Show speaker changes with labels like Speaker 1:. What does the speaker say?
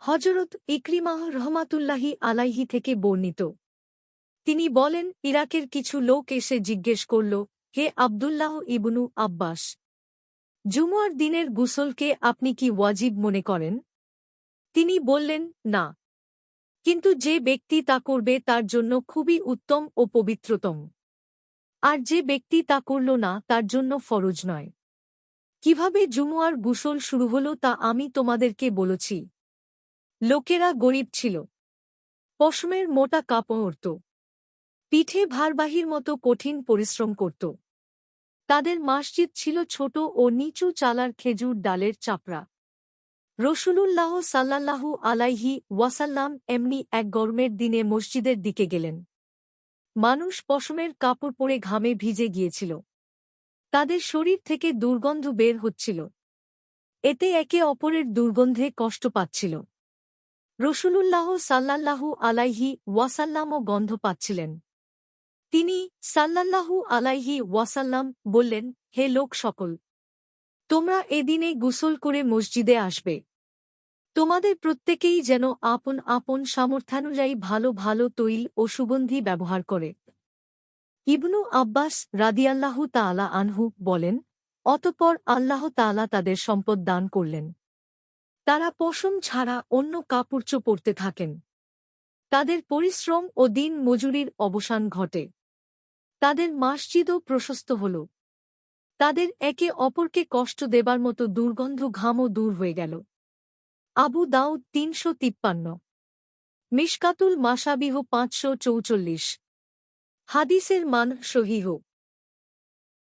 Speaker 1: হযরত ইকরিমাহ রহমাতুল্লাহি আলাইহি থেকে বর্ণিত। তিনি বলেন, ইরাকের কিছু লোক এসে জিজ্ঞেস করল, হে আব্দুল্লাহ ইবনু আব্বাস, জুমুয়ার দিনের গুসলকে আপনি কি ওয়াজিব মনে করেন? তিনি বললেন, না, কিন্তু যে ব্যক্তি তা করবে তার জন্য খুবই উত্তম ও পবিত্রতম, আর যে ব্যক্তি তা করল না তার জন্য ফরজ নয়। কিভাবে জুমুয়ার গুসল শুরু হল তা আমি তোমাদেরকে বলেছি। লোকেরা গরিব ছিল, পশমের মোটা কাপড় পরত, পিঠে ভারবাহীর মতো কঠিন পরিশ্রম করত। তাদের মসজিদ ছিল ছোট ও নিচু চালার খেজুর ডালের চাপড়া। রসূলুল্লাহ সাল্লাল্লাহু আলাইহি ওয়াসাল্লাম এমনি এক গরমের দিনে মসজিদের দিকে গেলেন। মানুষ পশমের কাপড় পরে ঘামে ভিজে গিয়েছিল। তাদের শরীর থেকে দুর্গন্ধ বের হচ্ছিল। এতে একে অপরের দুর্গন্ধে কষ্ট পাচ্ছিল। রসূলুল্লাহ সাল্লাল্লাহু আলাইহি ওয়াসাল্লামও গন্ধ পাচ্ছিলেন। তিনি সাল্লাল্লাহু আলাইহি ওয়াসাল্লাম বললেন, হে লোক সকল, তোমরা এদিনে গোসল করে মসজিদে আসবে। তোমাদের প্রত্যেকেই যেন আপন আপন সামর্থ্যানুযায়ী ভালো ভালো তৈল ও সুগন্ধি ব্যবহার করে। ইবনু আব্বাস রাদিয়াল্লাহু তাআলা আনহু বলেন, অতঃপর আল্লাহ তাআলা তাদের সম্পদ দান করলেন। তারা পশম ছাড়া অন্য কাপড়চোপড় পরতে থাকেন। তাদের পরিশ্রম ও দিন মজুরির অবসান ঘটে। তাদের মসজিদও প্রশস্ত হল। তাদের একে অপরকে কষ্ট দেবার মতো দুর্গন্ধ ঘামও দূর হয়ে গেল। আবু দাউদ ৩৫৩। মিশকাতুল মাসাবিহ ৫৪৪। হাদিসের মান সহিহ।